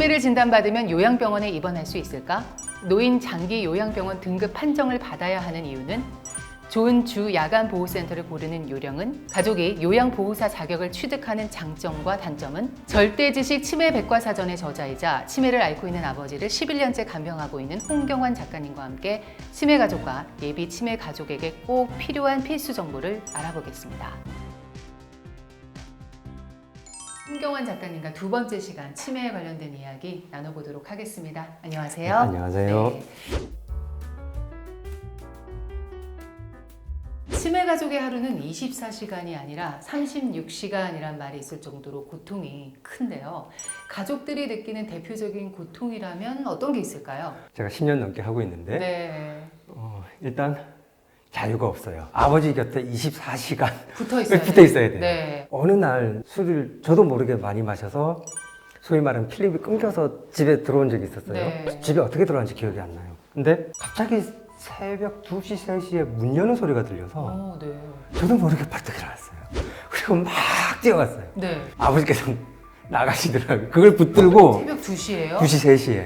치매를 진단받으면 요양병원에 입원할 수 있을까? 노인 장기 요양병원 등급 판정을 받아야 하는 이유는? 좋은 주 야간 보호센터를 고르는 요령은? 가족이 요양보호사 자격을 취득하는 장점과 단점은? 절대지식 치매 백과사전의 저자이자 치매를 앓고 있는 아버지를 11년째 간병하고 있는 홍경환 작가님과 함께 치매 가족과 예비 치매 가족에게 꼭 필요한 필수 정보를 알아보겠습니다. 홍경환 작가님과 두 번째 시간 치매에 관련된 이야기 나눠보도록 하겠습니다. 안녕하세요. 네, 안녕하세요. 네. 치매 가족의 하루는 24시간이 아니라 36시간이란 말이 있을 정도로 고통이 큰데요. 가족들이 느끼는 대표적인 고통이라면 어떤 게 있을까요? 제가 10년 넘게 하고 있는데 네. 일단 자유가 없어요. 아버지 곁에 24시간 붙어 있어야 돼요. 네. 어느 날 술을 저도 모르게 많이 마셔서 소위 말하는 필름이 끊겨서 집에 들어온 적이 있었어요. 네. 집에 어떻게 들어왔는지 기억이 안 나요. 근데 갑자기 새벽 2시, 3시에 문 여는 소리가 들려서 네. 저도 모르게 벌떡 일어났어요. 그리고 막 뛰어갔어요. 네. 아버지께서 나가시더라고요. 그걸 붙들고 새벽 2시예요? 2시, 3시에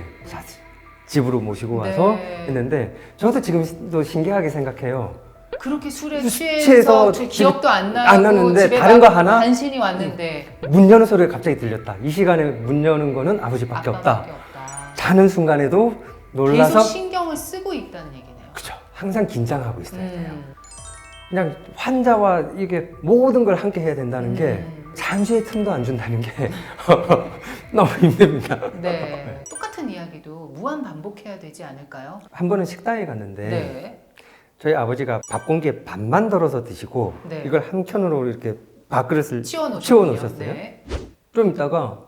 집으로 모시고 와서 네. 했는데 저도 지금도 신기하게 생각해요. 그렇게 술에 취해서 기억도 안 나고 안 나는데 집에 다른 거 하나? 간신히 왔는데 문 여는 소리가 갑자기 들렸다. 이 시간에 문 여는 거는 아버지밖에 없다. 아빠밖에 없다. 자는 순간에도 놀라서 계속 신경을 쓰고 있다는 얘기네요. 그죠. 항상 긴장하고 있어야 돼요. 음. 그냥 환자와 이게 모든 걸 함께 해야 된다는 게 잠시의 틈도 안 준다는 게 너무 힘듭니다. 네. 똑같은 이야기도 무한 반복해야 되지 않을까요? 한 번은 식당에 갔는데 네. 저희 아버지가 밥 공기에 밥만 덜어서 드시고 네. 이걸 한 켠으로 이렇게 밥그릇을 치워놓으셨어요. 치워놓으셨어요. 네. 좀 있다가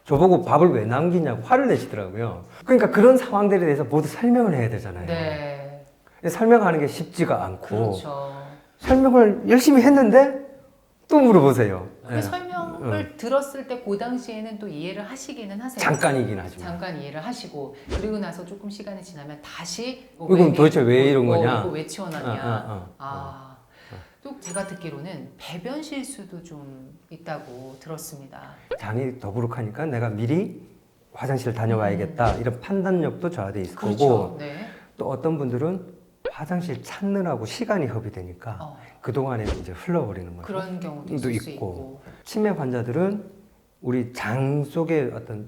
저보고 밥을 왜 남기냐고 화를 내시더라고요. 그러니까 그런 상황들에 대해서 모두 설명을 해야 되잖아요. 네. 설명하는 게 쉽지가 않고 그렇죠. 설명을 열심히 했는데 또 물어보세요. 그 네. 설명을 들었을 때 그 당시에는 또 이해를 하시기는 하세요. 잠깐이긴 하지만. 잠깐 이해를 하시고 그리고 나서 조금 시간이 지나면 다시 이건 도대체 왜 이런 거냐? 이거 왜 치워놨냐? 어. 또 제가 듣기로는 배변 실수도 좀 있다고 들었습니다. 장이 더부룩하니까 내가 미리 화장실 다녀와야겠다 이런 판단력도 저하돼 있을 그렇죠. 거고 네. 또 어떤 분들은 화장실 찾느라고 시간이 허비되니까 그동안에 이제 흘러버리는 거죠. 그런 경우도 있을 수 있고. 치매 환자들은 우리 장 속에 어떤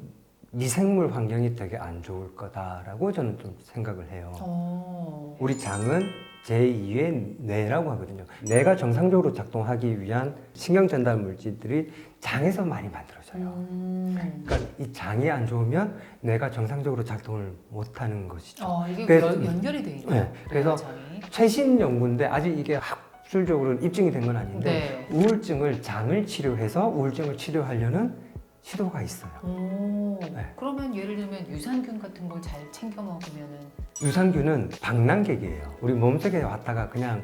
미생물 환경이 되게 안 좋을 거다라고 저는 좀 생각을 해요. 우리 장은 제2의 뇌라고 하거든요. 뇌가 정상적으로 작동하기 위한 신경 전달 물질들이 장에서 많이 만들어져요. 그러니까 이 장이 안 좋으면 뇌가 정상적으로 작동을 못하는 것이죠. 이게 그래서- 연결이 돼 있네요. 네, 그래서 장이. 최신 연구인데 아직 이게 학술적으로 입증이 된 건 아닌데 네. 우울증을 장을 치료해서 우울증을 치료하려는 시도가 있어요. 네. 그러면 예를 들면 유산균 같은 걸 잘 챙겨 먹으면은 유산균은 방랑객이에요. 우리 몸속에 왔다가 그냥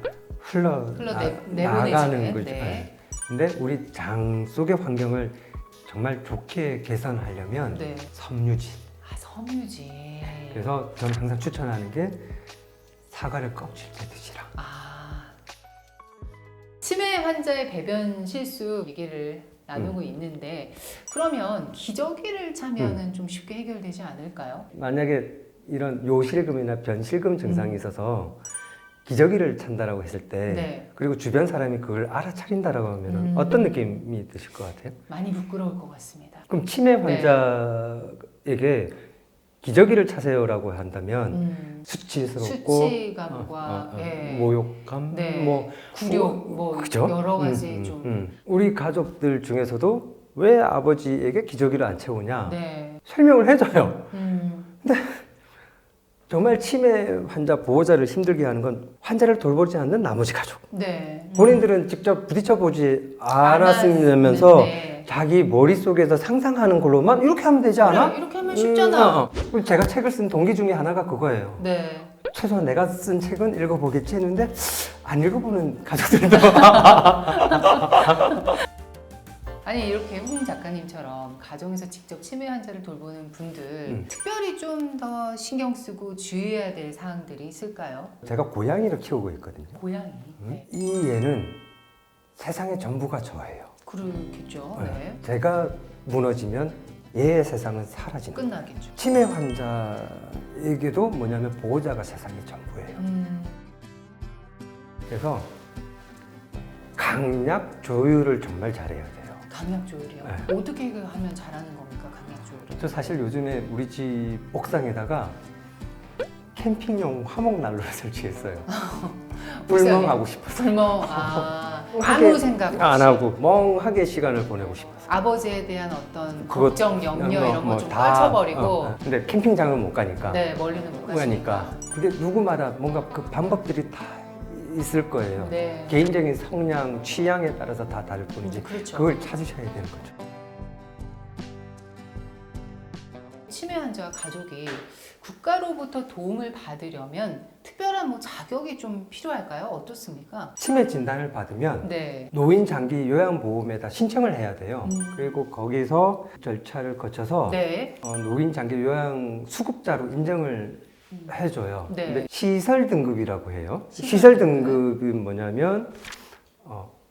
내보내지는, 나가는 거죠. 네. 네. 근데 우리 장 속의 환경을 정말 좋게 개선하려면 네. 섬유지. 섬유지. 그래서 저는 항상 추천하는 게 사과를 껍질째 드시라. 치매 환자의 배변 실수 얘기를 나누고 있는데 그러면 기저귀를 차면은 좀 쉽게 해결되지 않을까요? 만약에 이런 요실금이나 변실금 증상이 있어서 기저귀를 찬다라고 했을 때 네. 그리고 주변 사람이 그걸 알아차린다라고 하면 어떤 느낌이 드실 것 같아요? 많이 부끄러울 것 같습니다. 그럼 치매 환자에게 기저귀를 차세요라고 한다면 수치스럽고 수치감과 모욕감, 네. 뭐 굴욕, 그죠? 여러 가지 좀 우리 가족들 중에서도 왜 아버지에게 기저귀를 안 채우냐 네. 설명을 해줘요. 근데 정말 치매 환자 보호자를 힘들게 하는 건 환자를 돌보지 않는 나머지 가족. 네. 본인들은 직접 부딪혀 보지 않았으면서 네. 자기 머릿속에서 상상하는 걸로만 이렇게 하면 되지 않아? 그래, 이렇게 하면 쉽잖아. 그럼 제가 책을 쓴 동기 중에 하나가 그거예요. 네. 최소한 내가 쓴 책은 읽어보겠지 했는데 안 읽어보는 가족들도 아니 이렇게 홍 작가님처럼 가정에서 직접 치매 환자를 돌보는 분들 특별히 좀 더 신경 쓰고 주의해야 될 사항들이 있을까요? 제가 고양이를 키우고 있거든요. 고양이. 네. 이 얘는 세상의 전부가 저예요. 그렇겠죠. 네. 제가 무너지면 얘의 세상은 사라지는 거예요. 끝나겠죠. 치매 환자에게도 뭐냐면 보호자가 세상의 전부예요. 그래서 강약 조율을 정말 잘해야 돼요. 강약 조율이요? 네. 어떻게 하면 잘하는 겁니까, 강약 조율을? 저 사실 요즘에 우리 집 옥상에다가 캠핑용 화목 난로를 설치했어요. 불멍하고 싶어서. 불멍, 아무 생각 안 없이. 하고 멍하게 시간을 보내고 싶어서. 아버지에 대한 어떤 그것, 걱정, 염려 이런 거 좀 다, 떨쳐버리고 근데 캠핑장을 못 가니까. 네, 멀리는 못 가니까. 가시니까. 그게 누구마다 뭔가 그 방법들이 다 있을 거예요. 네. 개인적인 성향, 취향에 따라서 다 다를 뿐이지. 그렇죠. 그걸 찾으셔야 되는 거죠. 치매 환자 가족이 국가로부터 도움을 받으려면 특별한 뭐 자격이 좀 필요할까요? 어떻습니까? 치매 진단을 받으면 네. 노인 장기 요양보험에다 신청을 해야 돼요. 그리고 거기서 절차를 거쳐서 네. 노인 장기 요양 수급자로 인정을 해줘요. 네. 근데 시설 등급이라고 해요. 시설 시설 등급은 뭐냐면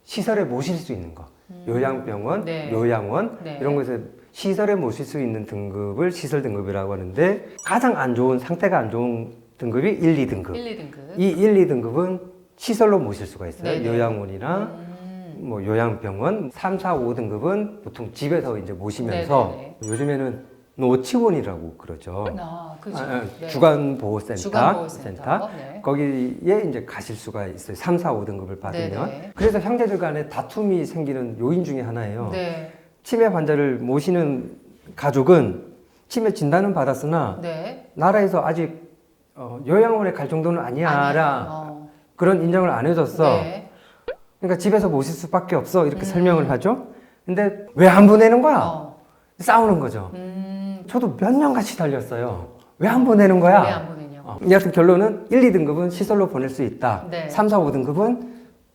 시설에 모실 수 있는 거. 요양병원, 네. 요양원 네. 이런 것에 시설에 모실 수 있는 등급을 시설 등급이라고 하는데 가장 안 좋은 상태가 안 좋은 등급이 1, 2등급. 1, 2등급. 이 1, 2등급은 시설로 모실 수가 있어요. 네네. 요양원이나 뭐 요양병원. 3, 4, 5등급은 보통 집에서 이제 모시면서 네네네. 요즘에는 노치원이라고 그러죠. 그죠. 네. 주간보호센터. 주간보호센터. 네. 거기에 이제 가실 수가 있어요. 3, 4, 5등급을 받으면. 네네. 그래서 형제들 간에 다툼이 생기는 요인 중에 하나예요. 네. 치매 환자를 모시는 가족은 치매 진단은 받았으나 네. 나라에서 아직 요양원에 갈 정도는 아니야라 그런 인정을 안 해줬어. 네. 그러니까 집에서 모실 수밖에 없어 이렇게 설명을 하죠. 근데 왜 안 보내는 거야? 싸우는 거죠. 저도 몇 년 같이 달렸어요. 왜 안 보내는 거야? 왜 안 보내냐고. 여하튼 결론은 1, 2등급은 시설로 보낼 수 있다. 네. 3, 4, 5등급은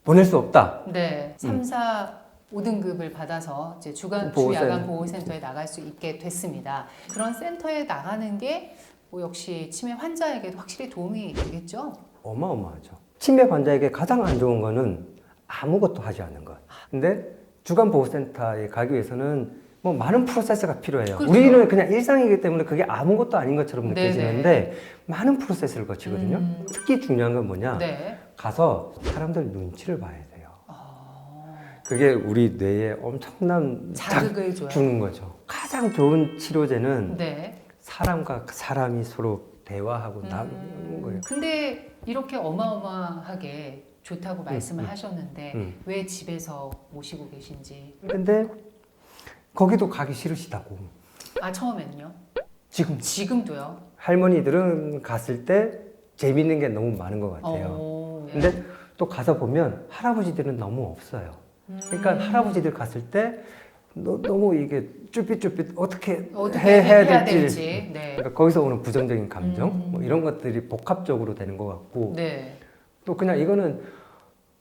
보낼 수 없다. 네. 3, 4, 5등급을 받아서 이제 주야간 보호센터에 나갈 수 있게 됐습니다. 그런 센터에 나가는 게 뭐 역시 치매 환자에게도 확실히 도움이 되겠죠? 어마어마하죠. 치매 환자에게 가장 안 좋은 거는 아무것도 하지 않는 것. 근데 주간보호센터에 가기 위해서는 뭐 많은 프로세스가 필요해요. 그렇죠. 우리는 그냥 일상이기 때문에 그게 아무것도 아닌 것처럼 네네. 느껴지는데 많은 프로세스를 거치거든요. 특히 중요한 건 뭐냐? 네. 가서 사람들 눈치를 봐야 돼요. 그게 우리 뇌에 엄청난 자극을 줘요. 주는 거죠. 가장 좋은 치료제는 네. 사람과 사람이 서로 대화하고 나누는 거예요. 근데 이렇게 어마어마하게 좋다고 말씀을 하셨는데 왜 집에서 모시고 계신지. 근데 거기도 가기 싫으시다고. 처음에는요? 지금도요? 할머니들은 갔을 때 재밌는 게 너무 많은 것 같아요. 예. 근데 또 가서 보면 할아버지들은 너무 없어요. 그러니까 할아버지들 갔을 때 너무 이게 쭈삣쭈삣 어떻게 해야 될지. 네. 그러니까 거기서 오는 부정적인 감정 뭐 이런 것들이 복합적으로 되는 것 같고 네. 또 그냥 이거는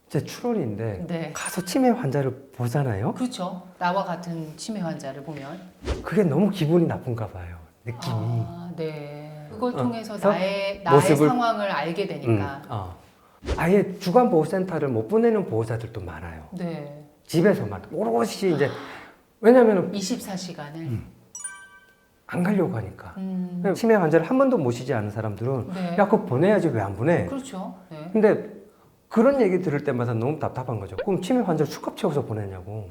제 추론인데 네. 가서 치매 환자를 보잖아요. 그렇죠. 나와 같은 치매 환자를 보면. 그게 너무 기분이 나쁜가 봐요. 느낌이. 네. 그걸 통해서 그래서 나의 모습을- 상황을 알게 되니까. 아예 주간보호센터를 못 보내는 보호자들도 많아요. 네. 집에서만 오롯이 이제 왜냐하면 24시간을. 안 가려고 하니까. 치매 환자를 한 번도 모시지 않은 사람들은 네. 야 그거 보내야지 왜 안 보내? 그렇죠. 네. 근데 그런 얘기 들을 때마다 너무 답답한 거죠. 그럼 치매 환자를 수갑 채워서 보내냐고.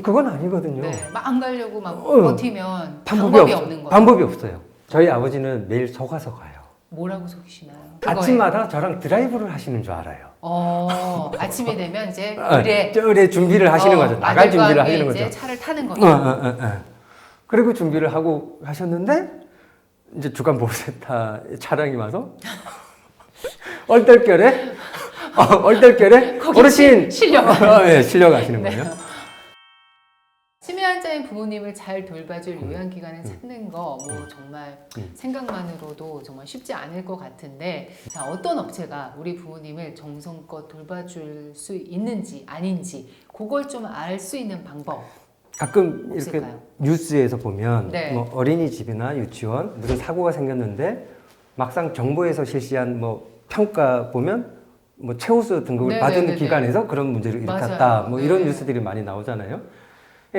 그건 아니거든요. 네. 막 안 가려고 막 어. 버티면 방법이 없는 거예요. 방법이 없어요. 저희 아버지는 매일 속아서 가요. 뭐라고 속이시나요? 아침마다 저랑 드라이브를 하시는 줄 알아요. 아침이 되면 이제 뜰에 준비를 하시는 거죠. 나갈 아들과 준비를 함께 하시는 이제 거죠. 차를 타는 거죠. 그리고 준비를 하고 하셨는데 이제 주간보호센터 차량이 와서 얼떨결에 거기 어르신 실려가시는 네. 거예요. 치매 환자인 부모님을 잘 돌봐줄 요양기관을 찾는 거 뭐 정말 생각만으로도 정말 쉽지 않을 것 같은데 자, 어떤 업체가 우리 부모님을 정성껏 돌봐줄 수 있는지 아닌지 그걸 좀 알 수 있는 방법. 가끔 이렇게 없을까요? 뉴스에서 보면 네. 뭐 어린이집이나 유치원 무슨 사고가 생겼는데 막상 정부에서 실시한 뭐 평가 보면 뭐 최우수 등급을 받은 네네네네. 기관에서 그런 문제를 일으켰다. 맞아요. 뭐 네. 이런 뉴스들이 많이 나오잖아요.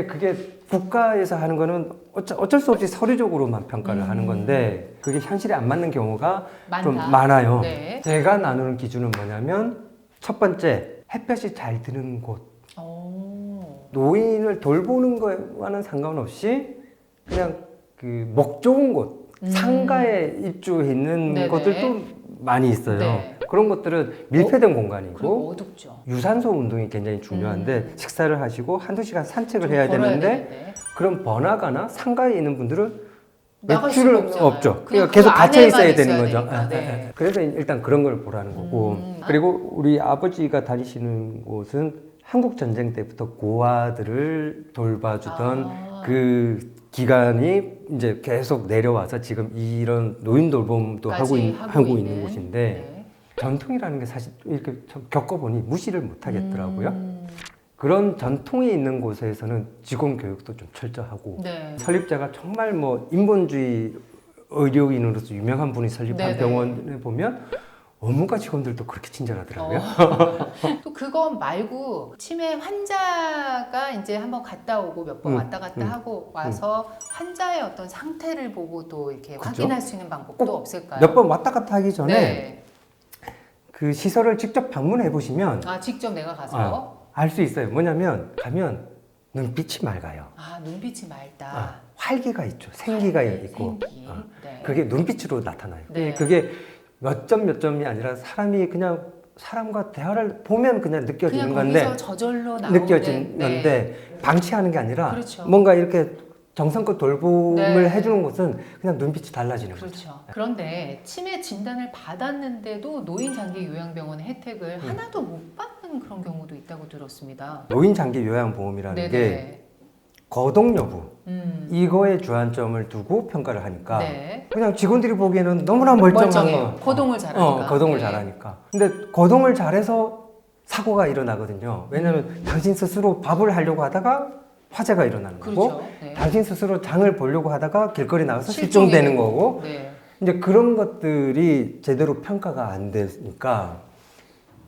그게 국가에서 하는 거는 어쩔 수 없이 서류적으로만 평가를 하는 건데 그게 현실에 안 맞는 경우가 좀 많아요. 네. 제가 나누는 기준은 뭐냐면 첫 번째, 햇볕이 잘 드는 곳. 노인을 돌보는 거와는 상관없이 그냥 그 목 좋은 곳, 상가에 입주해 있는 네네. 것들도 많이 있어요. 네. 그런 것들은 밀폐된 공간이고 그리고 어둡죠. 유산소 운동이 굉장히 중요한데 식사를 하시고 한두 시간 산책을 좀 해야 걸어야 되는데 되는데. 그런 번화가나 상가에 있는 분들은 나갈 외출을 수가 없잖아요. 없죠. 그냥 그러니까 계속 그 갇혀 있어야 안에만 되는 있어야 거죠. 되니까. 네. 그래서 일단 그런 걸 보라는 거고 그리고 우리 아버지가 다니시는 곳은 한국 전쟁 때부터 고아들을 돌봐주던 그 기간이 이제 계속 내려와서 지금 이런 노인 돌봄도 하고 있는 곳인데 네. 전통이라는 게 사실 이렇게 좀 겪어보니 무시를 못 하겠더라고요. 그런 전통이 있는 곳에서는 직원 교육도 좀 철저하고 네. 설립자가 정말 뭐 인본주의 의료인으로서 유명한 분이 설립한 네네. 병원에 보면 업무가 직원들도 그렇게 친절하더라고요. 또 그거 말고 치매 환자가 이제 한번 갔다 오고 몇 번 왔다 갔다 하고 와서 환자의 어떤 상태를 보고 또 이렇게 그쵸? 확인할 수 있는 방법도 없을까요? 몇 번 왔다 갔다 하기 전에 네. 그 시설을 직접 방문해 보시면 직접 내가 가서 알 수 있어요. 뭐냐면 가면 눈빛이 맑아요. 눈빛이 맑다. 활기가 있죠. 생기가 있고. 생기. 네. 그게 눈빛으로 나타나요. 네. 그게 몇 점이 아니라 사람이 그냥 사람과 대화를 보면 그냥 느껴지는 그냥 건데 거기서 저절로 나오는 느껴지는 건데 방치하는 게 아니라 그렇죠. 뭔가 이렇게 정성껏 돌봄을 네. 해주는 것은 그냥 눈빛이 달라지는 거죠. 그렇죠. 그런데 치매 진단을 받았는데도 노인 장기 요양병원의 혜택을 하나도 못 받는 그런 경우도 있다고 들었습니다. 노인 장기 요양보험이라는 네네. 게 거동 여부 이거에 주안점을 두고 평가를 하니까 네. 그냥 직원들이 보기에는 너무나 멀쩡한 멀쩡해요. 거. 거동을 잘하니까. 거동을 네. 잘하니까. 근데 거동을 잘해서 사고가 일어나거든요. 왜냐하면 당신 스스로 밥을 하려고 하다가 화재가 일어나는 거고 그렇죠. 네. 당신 스스로 장을 보려고 하다가 길거리 나가서 실종되는 거고 네. 이제 그런 것들이 제대로 평가가 안 되니까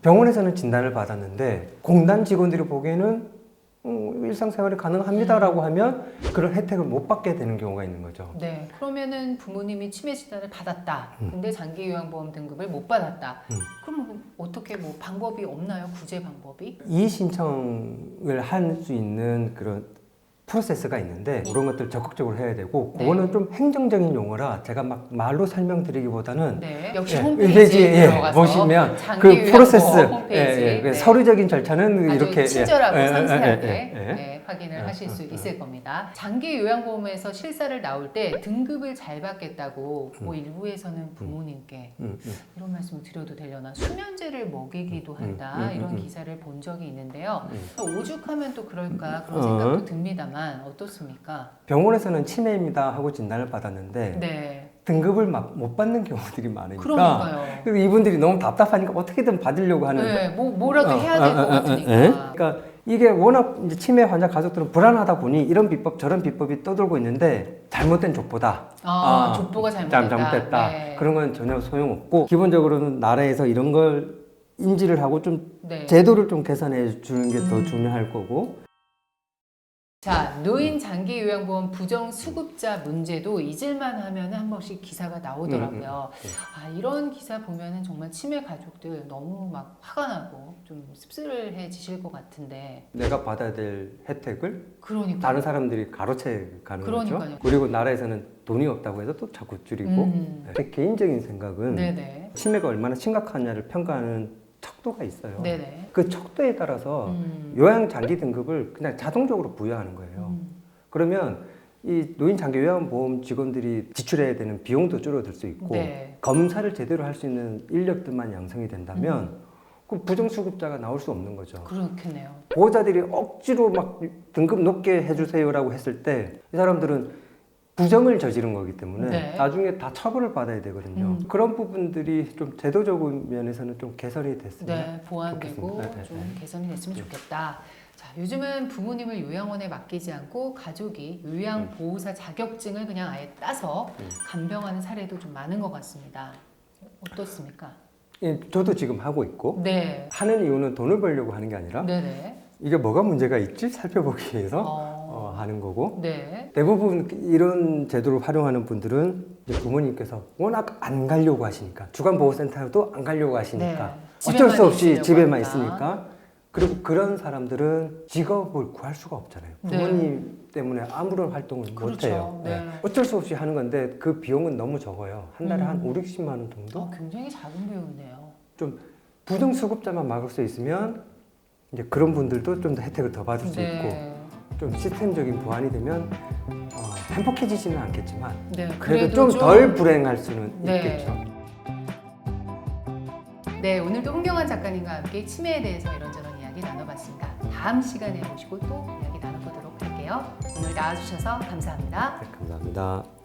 병원에서는 진단을 받았는데 공단 직원들이 보기에는 일상생활이 가능합니다라고 하면 그런 혜택을 못 받게 되는 경우가 있는 거죠. 네. 그러면은 부모님이 치매 진단을 받았다. 근데 장기 요양보험 등급을 못 받았다. 그럼 어떻게 뭐 방법이 없나요? 구제 방법이? 이의 신청을 할 수 있는 그런 프로세스가 있는데 그런 것들 적극적으로 해야 되고 그거는 좀 행정적인 용어라 제가 막 말로 설명드리기보다는 네. 역시 예, 홈페이지에 들어가서 보시면 장기 그 요양보험 프로세스 홈페이지. 네. 서류적인 절차는 아주 이렇게 친절하고 상세하게 예. 확인을 하실 수 있을 겁니다. 장기 요양보험에서 실사를 나올 때 등급을 잘 받겠다고 뭐 일부에서는 부모님께 이런 말씀을 드려도 되려나 수면제를 먹이기도 한다 이런 기사를 본 적이 있는데요. 오죽하면 또 그럴까 그런 생각도 듭니다만 어떻습니까? 병원에서는 치매입니다 하고 진단을 받았는데 네. 등급을 막 못 받는 경우들이 많으니까 그러니까요. 그래서 이분들이 너무 답답하니까 어떻게든 받으려고 하는 네, 뭐라도 해야 될 것 같으니까. 그러니까 이게 워낙 이제 치매患者가족들은 불안하다 보니 이런 비법 저런 비법이 떠돌고 있는데 잘못된 족보다. 족보가 잘못됐다. 잘못됐다. 네. 그런 건 전혀 소용없고 기본적으로는 나라에서 이런 걸 인지를 하고 좀 네. 제도를 좀 개선해 주는 게 더 중요할 거고. 자, 노인 장기 요양보험 부정 수급자 문제도 잊을만 하면 한 번씩 기사가 나오더라고요. 이런 기사 보면은 정말 치매 가족들 너무 막 화가 나고 좀 씁쓸해지실 것 같은데. 내가 받아야 될 혜택을 그러니까. 다른 사람들이 가로채 가는 거죠. 그러니까요. 그리고 나라에서는 돈이 없다고 해서 또 자꾸 줄이고. 제 개인적인 생각은 네네. 치매가 얼마나 심각하냐를 평가하는 척도가 있어요. 네네. 그 척도에 따라서 요양 장기 등급을 그냥 자동적으로 부여하는 거예요. 그러면 이 노인 장기 요양보험 직원들이 지출해야 되는 비용도 줄어들 수 있고 네. 검사를 제대로 할 수 있는 인력들만 양성이 된다면 그 부정수급자가 나올 수 없는 거죠. 그렇겠네요. 보호자들이 억지로 막 등급 높게 해주세요라고 했을 때 이 사람들은 부정을 저지른 거기 때문에 네. 나중에 다 처벌을 받아야 되거든요. 그런 부분들이 좀 제도적인 면에서는 좀 개선이 됐으면 네, 보완되고 좋겠습니다. 네, 좀 네. 개선이 됐으면 좋겠다. 자, 요즘은 부모님을 요양원에 맡기지 않고 가족이 요양보호사 자격증을 그냥 아예 따서 간병하는 사례도 좀 많은 것 같습니다. 어떻습니까? 예, 저도 지금 하고 있고 네. 하는 이유는 돈을 벌려고 하는 게 아니라 네네. 이게 뭐가 문제가 있지 살펴보기 위해서 하는 거고 네. 대부분 이런 제도를 활용하는 분들은 이제 부모님께서 워낙 안 가려고 하시니까 주간보호센터도 안 가려고 하시니까 네. 어쩔 수 집에만 없이 있으려고 집에만 하니까. 있으니까 그리고 그런 사람들은 직업을 구할 수가 없잖아요. 네. 부모님 때문에 아무런 활동을 못 그렇죠. 해요. 네. 어쩔 수 없이 하는 건데 그 비용은 너무 적어요. 한 달에 한 5, 60만 원 정도? 굉장히 작은 비용이네요. 좀 부정수급자만 막을 수 있으면 이제 그런 분들도 좀 더 혜택을 더 받을 수 있고 좀 시스템적인 보완이 되면 행복해지지는 않겠지만 네. 그래도 좀 덜 불행할 수는 네. 있겠죠. 네, 오늘도 홍경환 작가님과 함께 치매에 대해서 이런저런 이야기 나눠봤습니다. 다음 시간에 모시고 또 이야기 나눠보도록 할게요. 오늘 나와주셔서 감사합니다. 네, 감사합니다.